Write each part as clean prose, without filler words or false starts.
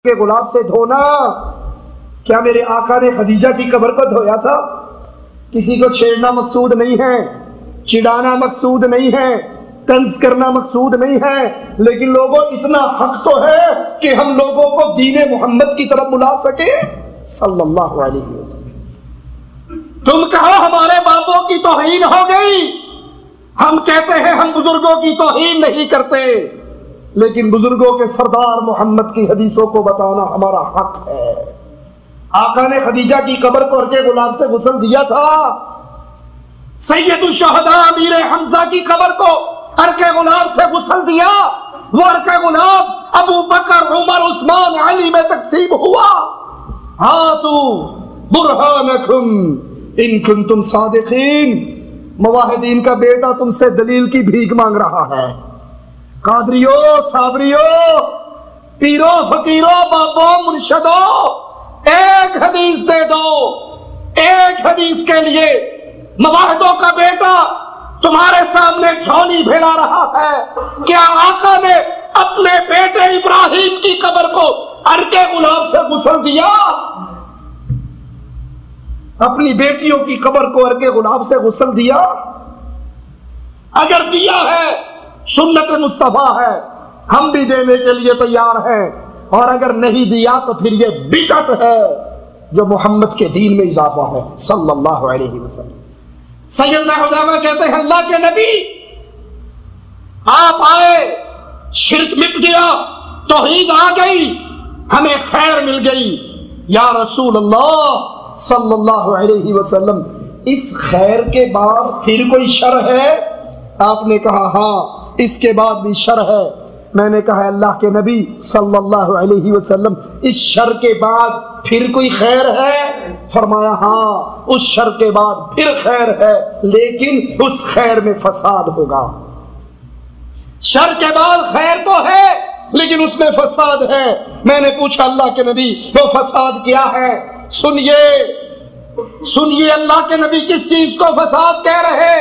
کے گلاب سے دھونا، کیا میرے آقا نے خدیجہ کی قبر کو دھویا تھا؟ کسی کو چھیڑنا مقصود نہیں ہے، چڑھانا مقصود نہیں ہے، طنز کرنا مقصود نہیں ہے، لیکن لوگوں اتنا حق تو ہے کہ ہم لوگوں کو دین محمد کی طرف بلا سکے صلی اللہ علیہ وسلم۔ تم کہو ہمارے باپوں کی توہین ہو گئی، ہم کہتے ہیں ہم بزرگوں کی توہین نہیں کرتے، لیکن بزرگوں کے سردار محمد کی حدیثوں کو بتانا ہمارا حق ہے۔ آقا نے خدیجہ کی قبر کو عرق گلاب سے غسل دیا تھا، سید الشہداء امیر حمزہ کی قبر کو عرق گلاب سے غسل دیا، وہ عرق گلاب ابو بکر عمر عثمان علی میں تقسیم ہوا۔ ہاتو برہانکم ان کنتم صادقین، موحدین کا بیٹا تم سے دلیل کی بھیک مانگ رہا ہے۔ قادریو، صابریو، پیرو، فقیرو، بابو، مرشدو، ایک حدیث دے دو، ایک حدیث کے لیے موحدوں کا بیٹا تمہارے سامنے جھولی پھیلا رہا ہے۔ کیا آقا نے اپنے بیٹے ابراہیم کی قبر کو عرق گلاب سے غسل دیا؟ اپنی بیٹیوں کی قبر کو عرق گلاب سے غسل دیا؟ اگر دیا ہے سنت مصطفیٰ ہے، ہم بھی دینے کے لیے تیار ہیں، اور اگر نہیں دیا تو پھر یہ بدعت ہے جو محمد کے دین میں اضافہ ہے صلی اللہ علیہ وسلم۔ سیدنا حذیفہ کہتے ہیں اللہ کے نبی آپ آئے، شرک مٹ گیا، توحید آ گئی، ہمیں خیر مل گئی۔ یا رسول اللہ صلی اللہ علیہ وسلم، اس خیر کے بعد پھر کوئی شر ہے؟ آپ نے کہا ہاں اس کے بعد بھی شر ہے۔ میں نے کہا اللہ کے نبی صلی اللہ علیہ وسلم، اس شر کے بعد پھر کوئی خیر ہے؟ فرمایا ہاں اس شر کے بعد پھر خیر ہے، لیکن اس خیر میں فساد ہوگا۔ شر کے بعد خیر تو ہے لیکن اس میں فساد ہے۔ میں نے پوچھا اللہ کے نبی وہ فساد کیا ہے؟ سنیے اللہ کے نبی کس چیز کو فساد کہہ رہے؟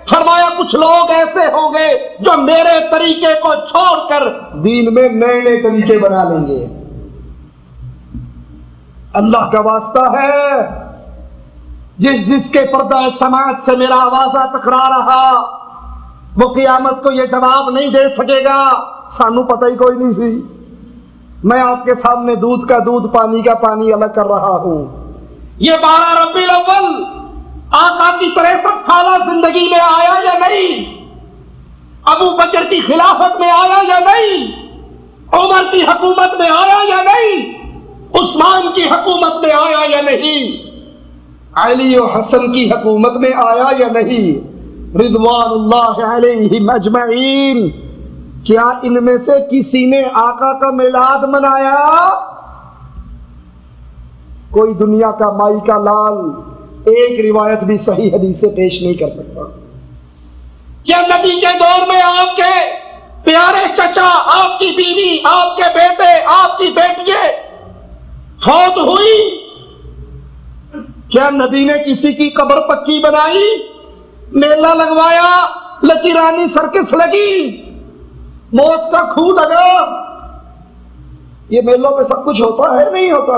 فرمایا کچھ لوگ ایسے ہوں گے جو میرے طریقے کو چھوڑ کر دین میں نئے نئے طریقے بنا لیں گے۔ اللہ کا واسطہ ہے، جس کے پردہ سماعت سے میرا آوازہ ٹکرا رہا وہ قیامت کو یہ جواب نہیں دے سکے گا سانو پتہ ہی کوئی نہیں سی، میں آپ کے سامنے دودھ کا دودھ پانی کا پانی الگ کر رہا ہوں۔ یہ 12 ربیع الاول آقا کی 63 سالہ زندگی میں آیا یا نہیں؟ ابو بکر کی خلافت میں آیا یا نہیں؟ عمر کی حکومت میں آیا یا نہیں؟ عثمان کی حکومت میں آیا یا نہیں؟ علی و حسن کی حکومت میں آیا یا نہیں؟ رضوان اللہ علیہم اجمعین۔ کیا ان میں سے کسی نے آقا کا میلاد منایا؟ کوئی دنیا کا مائی کا لال ایک روایت بھی صحیح حدیث سے پیش نہیں کر سکتا۔ کیا نبی کے دور میں آپ کے پیارے چچا، آپ کی بیوی، آپ کے بیٹے، آپ کی بیٹیاں فوت ہوئی؟ کیا نبی نے کسی کی قبر پکی بنائی، میلہ لگوایا، لکی رانی سرکس لگی، موت کا کھو لگا؟ یہ میلوں پہ سب کچھ ہوتا ہے نہیں ہوتا؟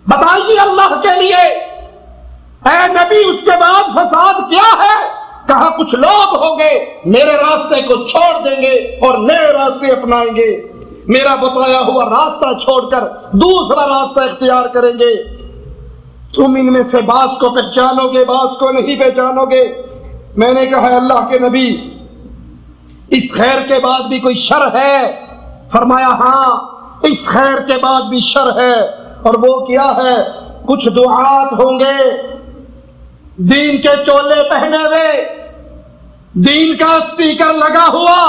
بتائیے اللہ کے لیے اے نبی اس کے بعد فساد کیا ہے؟ کہا کچھ لوگ ہوں گے میرے راستے کو چھوڑ دیں گے اور نئے راستے اپنائیں گے، میرا بتایا ہوا راستہ چھوڑ کر دوسرا راستہ اختیار کریں گے۔ تم ان میں سے بعض کو پہچانو گے، بعض کو نہیں پہچانو گے۔ میں نے کہا اللہ کے نبی اس خیر کے بعد بھی کوئی شر ہے؟ فرمایا ہاں اس خیر کے بعد بھی شر ہے، اور وہ کیا ہے؟ کچھ دعات ہوں گے دین کے چولے پہنے ہوئے، دین کا اسپیکر لگا ہوا،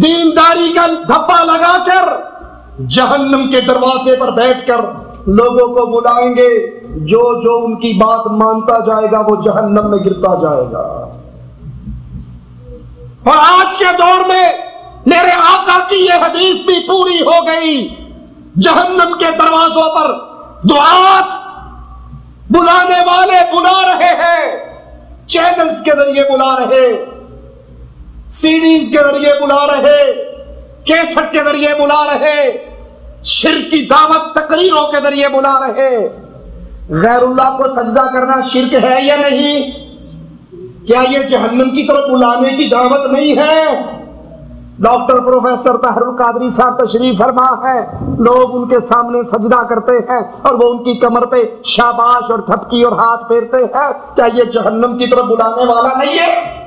دینداری کا دھبا لگا کر جہنم کے دروازے پر بیٹھ کر لوگوں کو بلائیں گے، جو ان کی بات مانتا جائے گا وہ جہنم میں گرتا جائے گا۔ اور آج کے دور میں میرے آقا کی یہ حدیث بھی پوری ہو گئی، جہنم کے دروازوں پر دعات بلانے والے بلا رہے ہیں، چینلز کے ذریعے بلا رہے، سیڈیز کے ذریعے بلا رہے، کیسٹ کے ذریعے بلا رہے، شرک کی دعوت تقریروں کے ذریعے بلا رہے. غیر اللہ کو سجدہ کرنا شرک ہے یا نہیں؟ کیا یہ جہنم کی طرف بلانے کی دعوت نہیں ہے؟ ڈاکٹر پروفیسر طاہر القادری صاحب تشریف فرما ہے، لوگ ان کے سامنے سجدہ کرتے ہیں اور وہ ان کی کمر پہ شاباش اور تھپکی اور ہاتھ پھیرتے ہیں. کیا یہ جہنم کی طرف بلانے والا نہیں ہے؟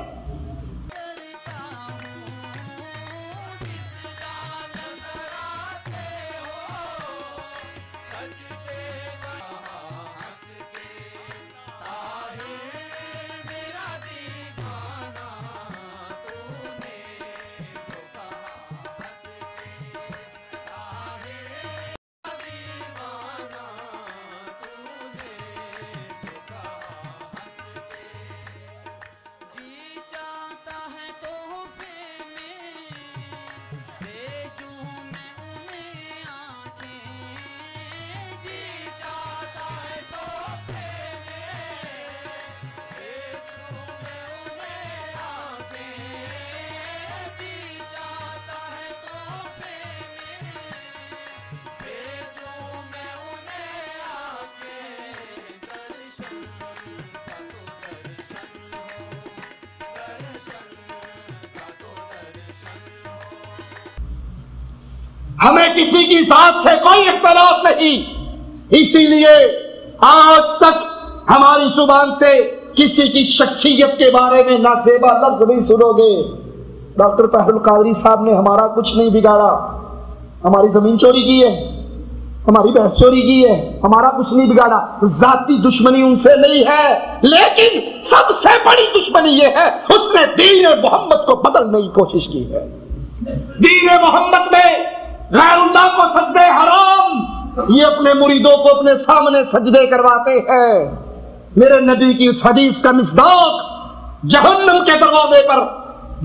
ہمیں کسی کی ذات سے کوئی اختلاف نہیں، اسی لیے آج تک ہماری زبان سے کسی کی شخصیت کے بارے میں نازیبا لفظ نہیں سنو گے. ڈاکٹر طاہر القادری صاحب نے ہمارا کچھ نہیں بگاڑا. ہماری زمین چوری کی ہے، ہماری بحث چوری کی ہے، ہمارا کچھ نہیں بگاڑا. ذاتی دشمنی ان سے نہیں ہے، لیکن سب سے بڑی دشمنی یہ ہے اس نے دین محمد کو بدلنے کی کوشش کی ہے. دین محمد میں غیر اللہ کو سجدے حرام، یہ اپنے مریدوں کو اپنے سامنے سجدے کرواتے ہیں. میرے نبی کی اس حدیث کا مصداق جہنم کے دروازے پر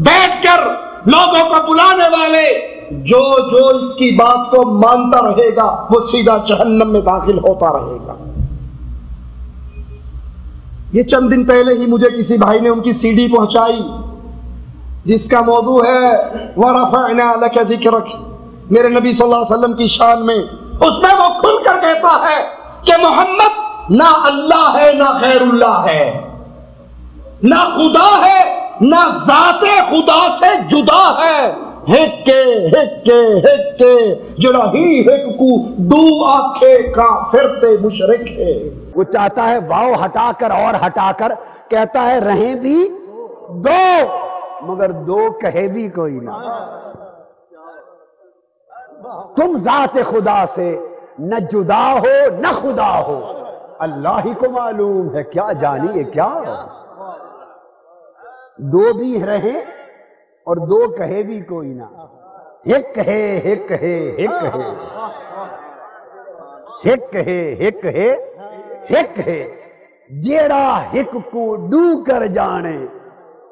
بیٹھ کر لوگوں کو بلانے والے جو اس کی بات کو مانتا رہے گا وہ سیدھا جہنم میں داخل ہوتا رہے گا. یہ چند دن پہلے ہی مجھے کسی بھائی نے ان کی سی ڈی پہنچائی جس کا موضوع ہے وَرَفَعْنَا لَكَ ذِكْرَكَ، میرے نبی صلی اللہ علیہ وسلم کی شان میں. اس میں وہ کھل کر کہتا ہے کہ محمد نہ اللہ ہے نہ غیر اللہ ہے، نہ خدا ہے نہ ذات خدا سے جدا ہے. ہک کے جڑا ہی ہک کو دو آنکھے کافر تے مشرک ہے. وہ چاہتا ہے واو ہٹا کر اور ہٹا کر، کہتا ہے رہیں بھی دو مگر دو کہے بھی کوئی نہ. تم ذات خدا سے نہ جدا ہو نہ خدا ہو، اللہ ہی کو معلوم ہے کیا جانیے کیا. دو بھی رہیں اور دو کہے بھی کوئی نہ. ہک ہے ہک ہے ہک ہے ہک ہے ہک ہے ہک ہے، جیڑا ہک کو ڈو کر جانے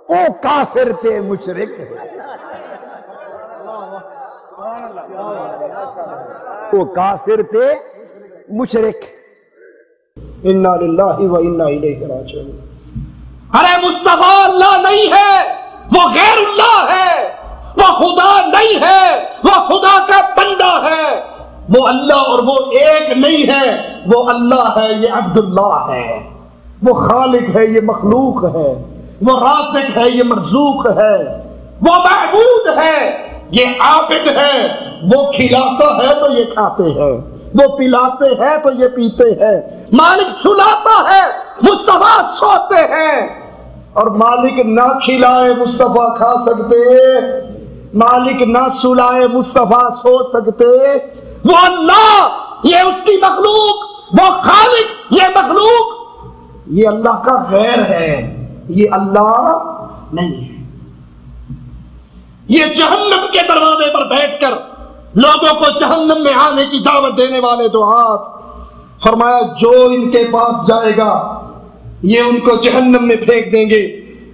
او کافر تے مشرک ہے. وہ کافر تے مشرک. انا للہ و انا الیہ راجعون. ارے مصطفیٰ اللہ نہیں ہے، وہ غیر اللہ ہے. وہ خدا نہیں ہے، وہ خدا کا بندہ ہے. وہ اللہ اور وہ ایک نہیں ہے. وہ اللہ ہے، یہ عبداللہ ہے. وہ خالق ہے، یہ مخلوق ہے. وہ رازق ہے، یہ مرزوق ہے. وہ معبود ہے، یہ عابد ہے. وہ کھلاتا ہے تو یہ کھاتے ہیں، وہ پلاتے ہیں تو یہ پیتے ہیں. مالک سلاتا ہے، مصطفیٰ سوتے ہیں. اور مالک نہ کھلائے مصطفیٰ کھا سکتے، مالک نہ سلائے مصطفیٰ سو سکتے. وہ اللہ یہ اس کی مخلوق، وہ خالق یہ مخلوق. یہ اللہ کا غیر ہے، یہ اللہ نہیں ہے. یہ جہنم کے دروازے پر بیٹھ کر لوگوں کو جہنم میں آنے کی دعوت دینے والے دعات. فرمایا جو ان کے پاس جائے گا یہ ان کو جہنم میں پھینک دیں گے.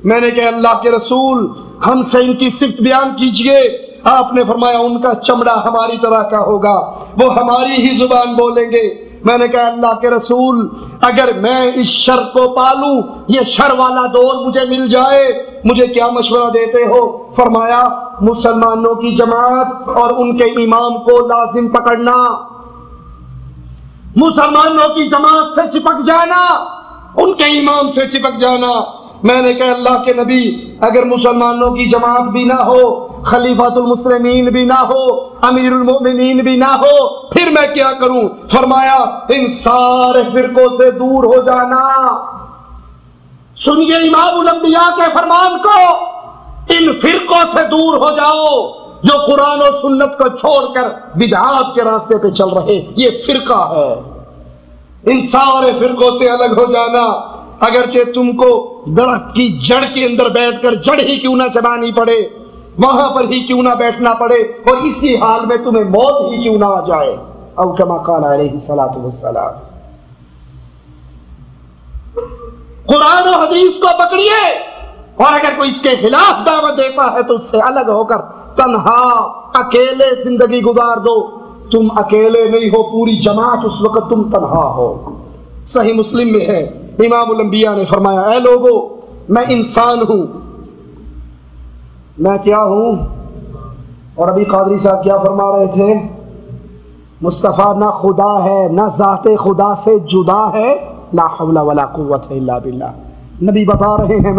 میں نے کہا اللہ کے رسول ہم سے ان کی صفت بیان کیجئے. آپ نے فرمایا ان کا چمڑا ہماری طرح کا ہوگا، وہ ہماری ہی زبان بولیں گے۔ میں نے کہا اللہ کے رسول اگر میں اس شر کو پالوں، یہ شر والا دور مجھے مل جائے، مجھے کیا مشورہ دیتے ہو؟ فرمایا مسلمانوں کی جماعت اور ان کے امام کو لازم پکڑنا، مسلمانوں کی جماعت سے چپک جانا، ان کے امام سے چپک جانا۔ میں نے کہا اللہ کے نبی اگر مسلمانوں کی جماعت بھی نہ ہو، خلیفۃ المسلمین بھی نہ ہو، امیر المؤمنین بھی نہ ہو، پھر میں کیا کروں؟ فرمایا ان سارے فرقوں سے دور ہو جانا۔ سنیے امام الانبیاء کے فرمان کو، ان فرقوں سے دور ہو جاؤ جو قرآن و سنت کو چھوڑ کر بدعات کے راستے پہ چل رہے، یہ فرقہ ہے۔ ان سارے فرقوں سے الگ ہو جانا، اگرچہ تم کو درخت کی جڑ کے اندر بیٹھ کر جڑ ہی کیوں نہ چبانی پڑے، وہاں پر ہی کیوں نہ بیٹھنا پڑے، اور اسی حال میں تمہیں موت ہی کیوں نہ آ جائے، او کما قال علیہ الصلوۃ والسلام۔ قرآن و حدیث کو پکڑیے، اور اگر کوئی اس کے خلاف دعوت دیتا ہے تو اس سے الگ ہو کر تنہا اکیلے زندگی گزار دو۔ تم اکیلے نہیں ہو، پوری جماعت اس وقت تم تنہا ہو۔ صحیح مسلم میں ہے، امام الانبیاء نے فرمایا اے لوگو میں انسان ہوں۔ میں کیا ہوں؟ اور ابھی قادری صاحب کیا فرما رہے تھے؟ مصطفیٰ نہ خدا ہے، نہ ذات خدا سے جدا ہے، لا حول ولا قوت الا باللہ۔ نبی بتا رہے ہیں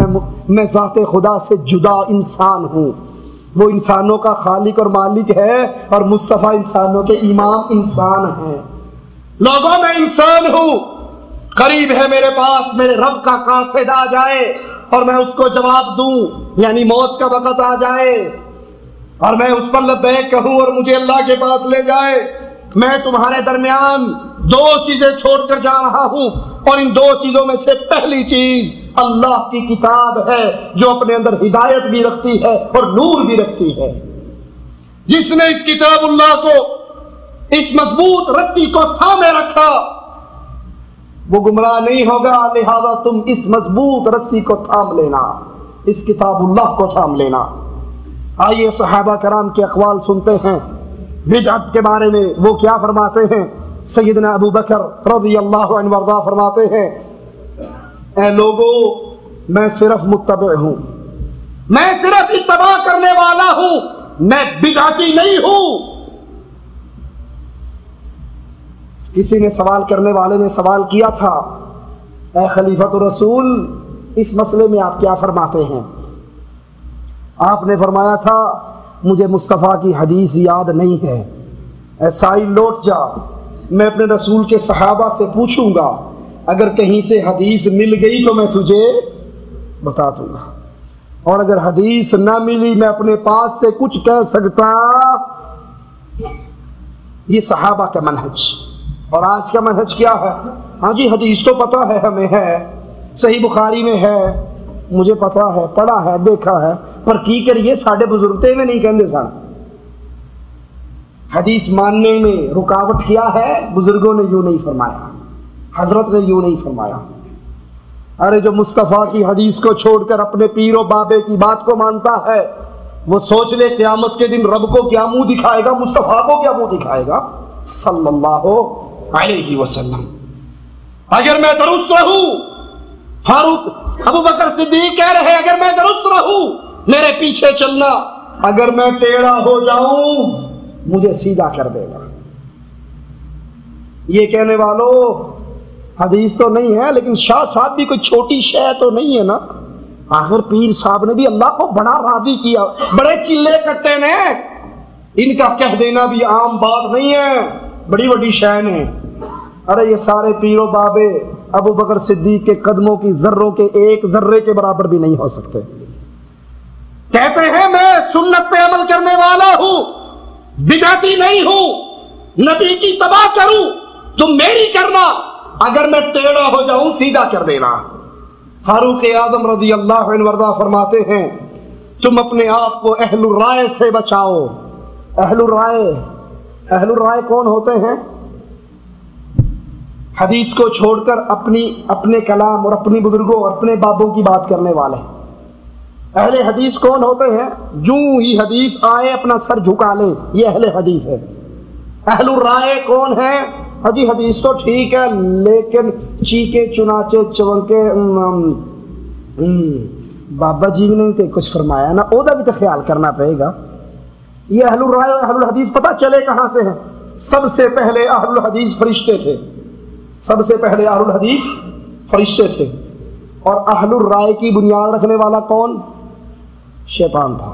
میں ذات خدا سے جدا انسان ہوں، وہ انسانوں کا خالق اور مالک ہے، اور مصطفیٰ انسانوں کے امام انسان ہیں۔ لوگوں میں انسان ہوں، قریب ہے میرے پاس میرے رب کا قاصد آ جائے اور میں اس کو جواب دوں، یعنی موت کا وقت آ جائے اور میں اس پر لبیک کہوں اور مجھے اللہ کے پاس لے جائے، میں تمہارے درمیان دو چیزیں چھوڑ کر جا رہا ہوں، اور ان دو چیزوں میں سے پہلی چیز اللہ کی کتاب ہے جو اپنے اندر ہدایت بھی رکھتی ہے اور نور بھی رکھتی ہے۔ جس نے اس کتاب اللہ کو، اس مضبوط رسی کو تھامے رکھا وہ گمراہ نہیں ہوگا، لہذا تم اس مضبوط رسی کو تھام لینا، اس کتاب اللہ کو تھام لینا۔ آئیے صحابہ کرام کے اقوال سنتے ہیں بدعت کے بارے میں، وہ کیا فرماتے ہیں۔ سیدنا ابو بکر رضی اللہ عنہ وارضہ فرماتے ہیں اے لوگو میں صرف متبع ہوں، میں صرف اتباع کرنے والا ہوں، میں بدعتی نہیں ہوں۔ کسی نے سوال کرنے والے نے سوال کیا تھا اے خلیفۃ الرسول اس مسئلے میں آپ کیا فرماتے ہیں؟ آپ نے فرمایا تھا مجھے مصطفیٰ کی حدیث یاد نہیں ہے، اے سائل لوٹ جا، میں اپنے رسول کے صحابہ سے پوچھوں گا، اگر کہیں سے حدیث مل گئی تو میں تجھے بتا دوں گا، اور اگر حدیث نہ ملی میں اپنے پاس سے کچھ کہہ سکتا۔ یہ صحابہ کا منہج۔ اور آج کا منہج کیا ہے؟ ہاں جی حدیث تو پتہ ہے ہمیں، ہے صحیح بخاری میں ہے، مجھے پتہ ہے، پڑھا ہے، دیکھا ہے، پر کی کریے ساڈے بزرگتے میں نہیں کہندے سن۔ حدیث ماننے میں رکاوٹ کیا ہے؟ بزرگوں نے یوں نہیں فرمایا، حضرت نے یوں نہیں فرمایا۔ ارے جو مصطفیٰ کی حدیث کو چھوڑ کر اپنے پیر و بابے کی بات کو مانتا ہے وہ سوچ لے قیامت کے دن رب کو کیا منہ دکھائے گا، مصطفیٰ کو کیا منہ دکھائے گا صلی اللہ علیہ وسلم۔ اگر میں درست رہوں، فاروق ابو بکر صدیق کہہ رہے اگر میں درست رہوں میرے پیچھے چلنا، اگر میں ٹیڑھا ہو جاؤں مجھے سیدھا کر دے گا۔ یہ کہنے والوں حدیث تو نہیں ہے لیکن شاہ صاحب بھی کوئی چھوٹی شے تو نہیں ہے نا، آخر پیر صاحب نے بھی اللہ کو بڑا راضی کیا، بڑے چلے کٹے نے، ان کا کہہ دینا بھی عام بات نہیں ہے، بڑی بڑی شے نے۔ ارے یہ سارے پیر و بابے ابو بکر صدیق کے قدموں کی ذروں کے ایک ذرے کے برابر بھی نہیں ہو سکتے۔ کہتے ہیں میں سنت پہ عمل کرنے والا ہوں، بدعتی نہیں ہوں، نبی کی تباہ کروں، تم میری کرنا، اگر میں ٹیڑھا ہو جاؤں سیدھا کر دینا۔ فاروق اعظم رضی اللہ عنہ وارضہ فرماتے ہیں تم اپنے آپ کو اہل الرائے سے بچاؤ۔ اہل الرائے کون ہوتے ہیں؟ حدیث کو چھوڑ کر اپنے کلام اور اپنی بزرگوں اور اپنے بابوں کی بات کرنے والے۔ اہل حدیث کون ہوتے ہیں؟ جو ہی حدیث آئے اپنا سر جھکا لیں، یہ اہل حدیث ہے۔ اہل الرائے کون ہے؟ حجی حدیث تو ٹھیک ہے لیکن چیکے چنانچے چونکے بابا جی نے تو کچھ فرمایا نا، وہ بھی تو خیال کرنا پڑے گا۔ یہ اہل الرائے اور اہل الحدیث پتہ چلے کہاں سے ہیں؟ سب سے پہلے اہل الحدیث فرشتے تھے، سب سے پہلے اہل الحدیث فرشتے تھے، اور اہل الرائے کی بنیاد رکھنے والا کون؟ شیطان تھا۔